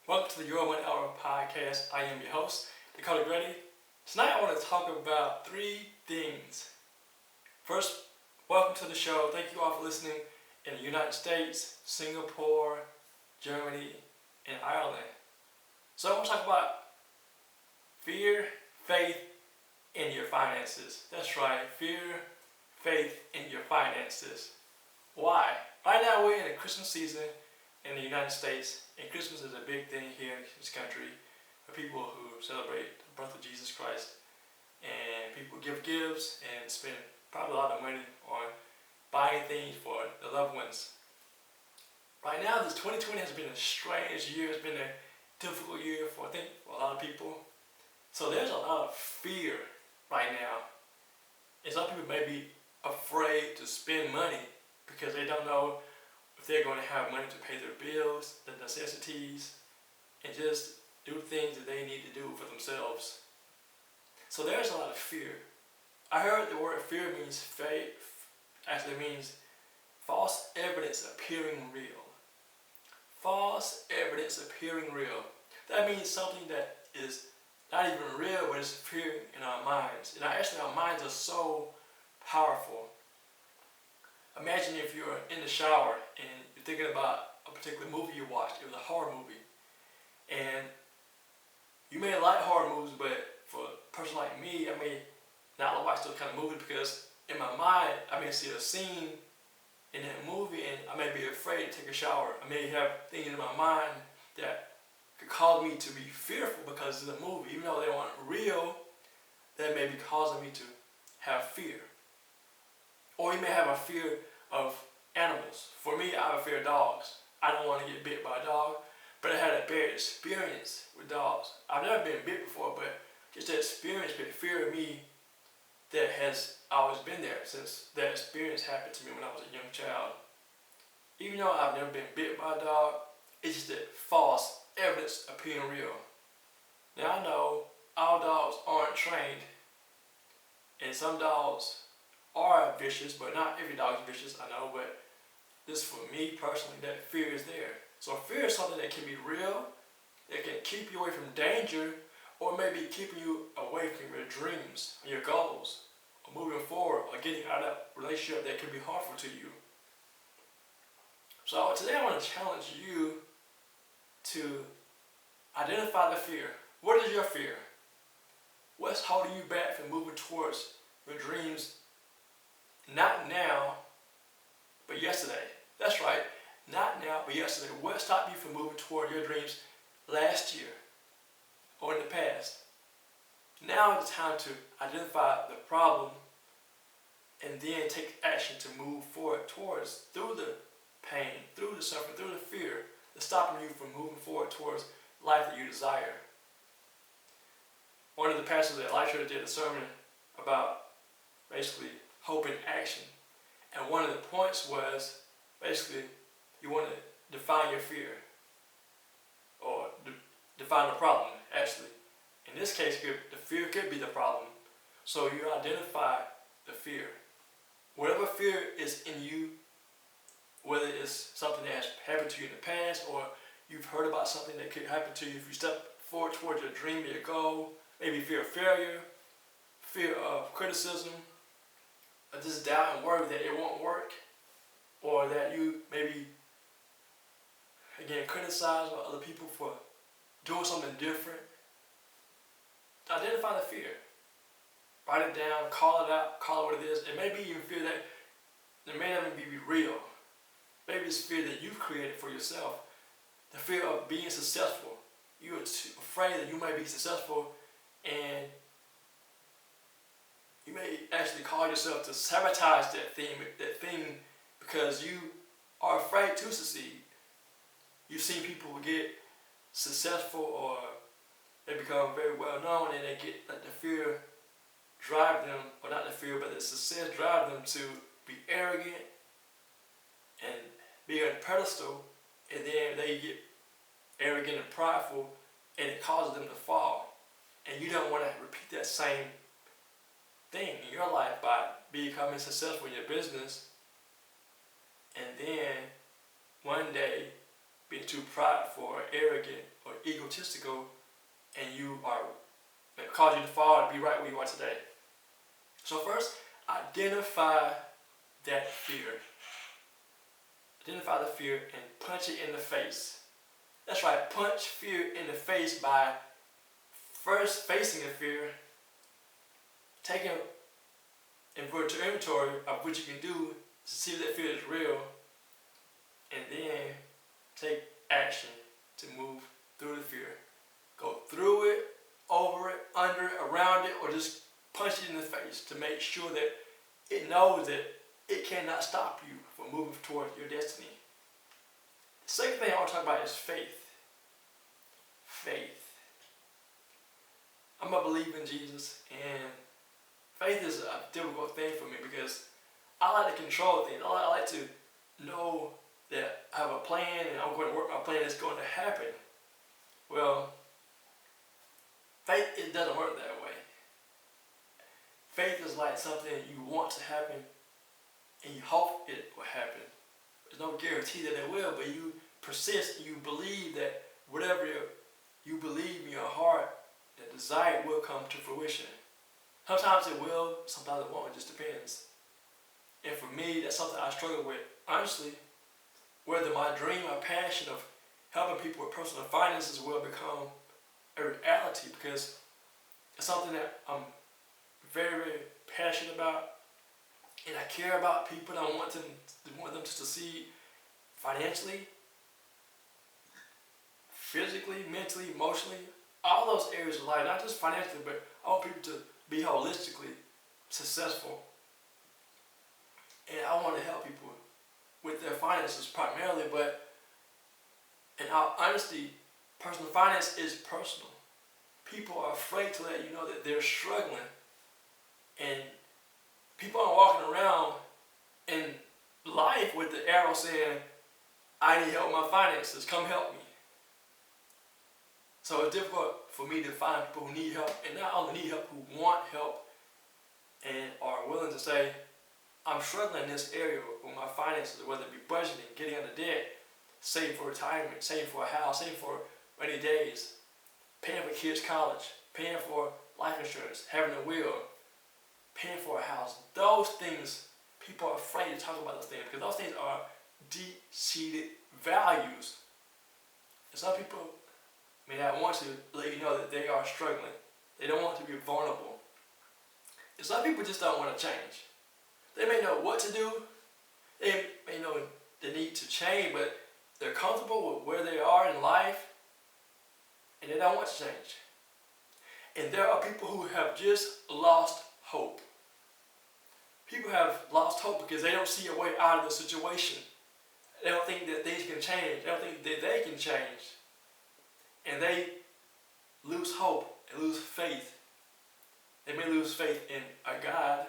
Welcome to the Your 1 Hour podcast. I am your host, Dakota Grady. Tonight I want to talk about three things. First, welcome to the show. Thank you all for listening in the United States, Singapore, Germany, and Ireland. So I want to talk about fear, faith, and your finances. That's right, fear, faith, and your finances. Why? Right now we're in the Christmas season in the United States, and Christmas is a big thing here in this country for people who celebrate the birth of Jesus Christ. And people give gifts and spend probably a lot of money on buying things for their loved ones. Right now, this 2020 has been a strange year. It's been a difficult year for a lot of people. So there's a lot of fear right now. And some people may be afraid to spend money because they don't know if they're going to have money to pay their bills, the necessities, and just do things that they need to do for themselves. So there's a lot of fear. I heard the word fear means faith, actually means false evidence appearing real. False evidence appearing real. That means something that is not even real, but it's appearing in our minds. And actually our minds are so powerful. Imagine if you're in the shower and you're thinking about a particular movie you watched. It was a horror movie. And you may like horror movies, but for a person like me, I may not watch those kind of movies because in my mind, I may see a scene in that movie and I may be afraid to take a shower. I may have things in my mind that could cause me to be fearful because of the movie. Even though they aren't real, that may be causing me to have fear. Or you may have a fear of animals. For me, I have a fear of dogs. I don't want to get bit by a dog, but I had a bad experience with dogs. I've never been bit before, but just that experience, the fear of me that has always been there since that experience happened to me when I was a young child. Even though I've never been bit by a dog, it's just that false evidence appearing real. Now I know all dogs aren't trained, and some dogs are vicious, but not every dog is vicious, I know, but just for me personally, that fear is there. So fear is something that can be real, that can keep you away from danger, or maybe keeping you away from your dreams, your goals, or moving forward, or getting out of that relationship that can be harmful to you. So today I want to challenge you to identify the fear. What is your fear? What's holding you back from moving towards your dreams? Not now, but yesterday. That's right, not now, but yesterday. What stopped you from moving toward your dreams last year or in the past? Now is the time to identify the problem and then take action to move forward towards, through the pain, through the suffering, through the fear, that's stopping you from moving forward towards life that you desire. One of the pastors at Life Church did a sermon about basically hope in action. And one of the points was basically you want to define your fear or define the problem, actually. In this case, the fear could be the problem. So you identify the fear. Whatever fear is in you, whether it's something that has happened to you in the past or you've heard about something that could happen to you if you step forward towards your dream, your goal, maybe fear of failure, fear of criticism, or just doubt and worry that it won't work, or that you maybe, again, criticize other people for doing something different. Identify the fear. Write it down, call it out, call it what it is. It may be even fear that may not even be real. Maybe it's fear that you've created for yourself. The fear of being successful. You're afraid that you might be successful and you may actually cause yourself to sabotage that thing because you are afraid to succeed. You've seen people get successful or they become very well known and they get like the fear drive them, or not the fear, but the success drive them to be arrogant and be on a pedestal, and then they get arrogant and prideful and it causes them to fall. And you don't want to repeat that same thing in your life by becoming successful in your business and then one day being too prideful or arrogant or egotistical, and it cause you to fall and be right where you are today. So first, identify that fear. Identify the fear and punch it in the face. That's right, punch fear in the face by first facing the fear, taking inventory of what you can do to see if that fear is real, and then take action to move through the fear. Go through it, over it, under it, around it, or just punch it in the face to make sure that it knows that it cannot stop you from moving toward your destiny. The second thing I want to talk about is faith. Faith. I'm a believer in Jesus, and faith is a difficult thing for me because I like to control things. I like to know that I have a plan and I'm going to work my plan that's going to happen. Well, faith, it doesn't work that way. Faith is like something you want to happen and you hope it will happen. There's no guarantee that it will, but you persist, you believe that whatever you believe in your heart, that desire will come to fruition. Sometimes it will, sometimes it won't, it just depends. And for me, that's something I struggle with. Honestly, whether my dream, my passion of helping people with personal finances will become a reality, because it's something that I'm very, very passionate about, and I care about people, and I want them to succeed financially, physically, mentally, emotionally, all those areas of life, not just financially, but I want people to be holistically successful. And I want to help people with their finances primarily, but in all honesty, personal finance is personal. People are afraid to let you know that they're struggling, and people are walking around in life with the arrow saying, I need help with my finances, come help me. So it's difficult for me to find people who need help, and not only need help, who want help and are willing to say, I'm struggling in this area with my finances, whether it be budgeting, getting out of debt, saving for retirement, saving for a house, saving for rainy days, paying for kids' college, paying for life insurance, having a will, paying for a house. Those things, people are afraid to talk about those things because those things are deep-seated values. And some people may not want to let you know that they are struggling. They don't want to be vulnerable. And some people just don't want to change. They may know what to do. They may know the need to change, but they're comfortable with where they are in life, and they don't want to change. And there are people who have just lost hope. People have lost hope because they don't see a way out of the situation. They don't think that things can change. They don't think that they can change. And they lose hope and lose faith. They may lose faith in a God,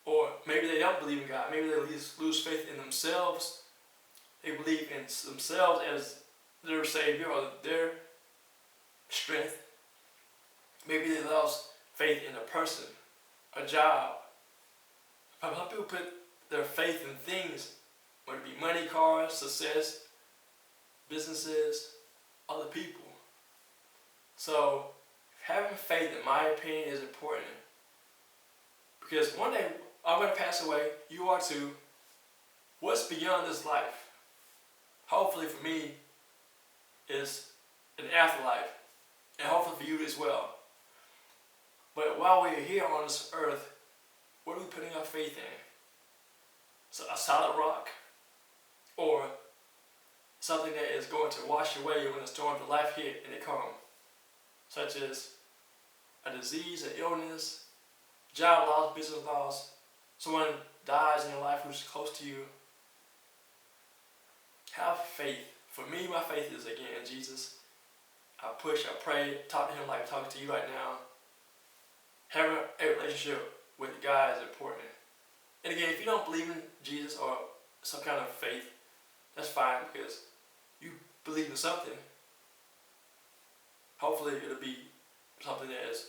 or maybe they don't believe in God. Maybe they lose faith in themselves. They believe in themselves as their Savior or their strength. Maybe they lost faith in a person, a job. Some people put their faith in things, whether it be money, cars, success, businesses, other people. So having faith, in my opinion, is important. Because one day I'm going to pass away, you are too. What's beyond this life? Hopefully for me, is an afterlife. And hopefully for you as well. But while we're here on this earth, what are we putting our faith in? So a solid rock? Or something that is going to wash away when the storms of life hit and they come? Such as a disease, an illness, job loss, business loss, someone dies in your life who's close to you. Have faith. For me, my faith is again in Jesus. I push, I pray, talk to him like I'm talking to you right now. Having a relationship with God is important. And again, if you don't believe in Jesus or some kind of faith, that's fine, because you believe in something. Hopefully it'll be something that is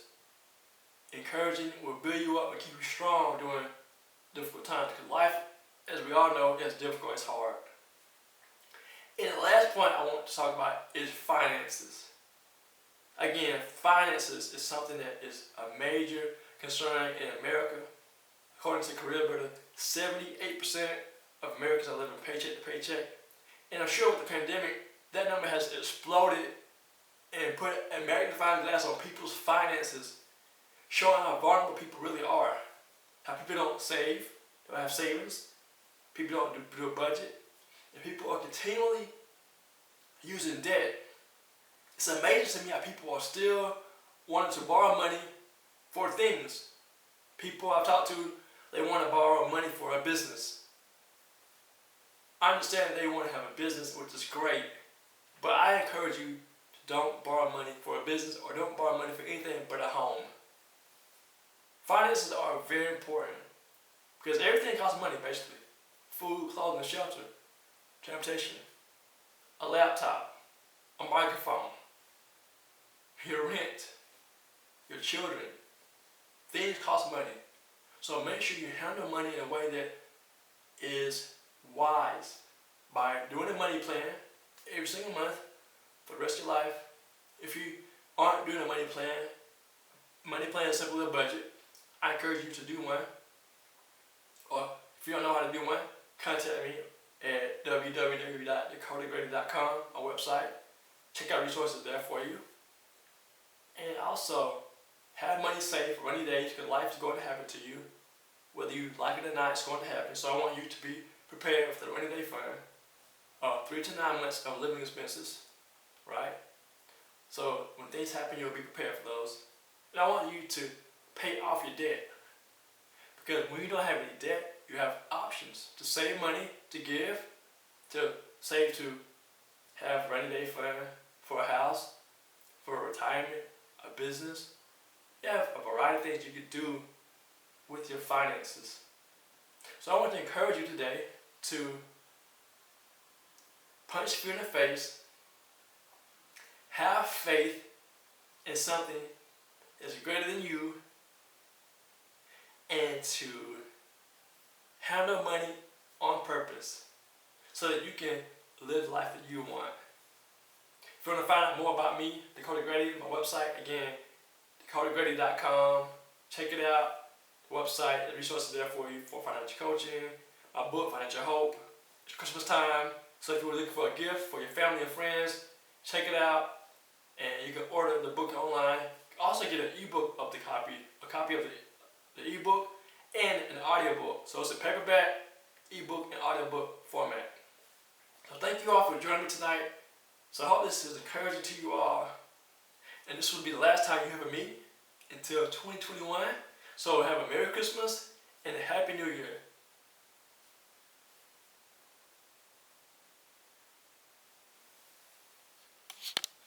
encouraging, will build you up and keep you strong during difficult times. Because life, as we all know, is difficult, it's hard. And the last next point I want to talk about is finances. Again, finances is something that is a major concern in America. According to CareerBuilder, 78% of Americans are living paycheck to paycheck. And I'm sure with the pandemic, that number has exploded and put a magnifying glass on people's finances, showing how vulnerable people really are. How people don't save, don't have savings, people don't do a budget, and people are continually using debt. It's amazing to me how people are still wanting to borrow money for things. People I've talked to, they want to borrow money for a business. I understand they want to have a business, which is great, but I encourage you to don't borrow money for a business or don't borrow money for anything but a home. Finances are very important because everything costs money basically. Food, clothing, shelter, transportation, a laptop, a microphone, your rent, your children. Things cost money. So make sure you handle money in a way that is wise by doing a money plan every single month for the rest of your life. If you aren't doing a money plan is simply a budget. I encourage you to do one. Or if you don't know how to do one, contact me at www.dakotagrady.com, our website. Check out resources there for you. And also, have money saved for rainy days because life is going to happen to you. Whether you like it or not, it's going to happen. So I want you to be prepared for the rainy day fund. 3 to 9 months of living expenses, right? So when things happen, you'll be prepared for those. And I want you to pay off your debt. Because when you don't have any debt, you have options to save money, to give, to save to have rainy day fund for a house, for retirement, a business. You have a variety of things you could do with your finances. So I want to encourage you today to punch fear in the face, have faith in something that's greater than you, and to handle money on purpose so that you can live the life that you want. If you want to find out more about me, Dakota Grady, my website, again, dakotagrady.com. Check it out. The website, the resources there for you for financial coaching, my book, Financial Hope. It's Christmas time, so if you were looking for a gift for your family and friends, check it out, and you can order the book online. You can also get an ebook of a copy of the ebook, and an audiobook. So it's a paperback, ebook, and audiobook format. So thank you all for joining me tonight. So I hope this is encouraging to you all. And this will be the last time you hear from me until 2021. So have a Merry Christmas and a Happy New Year.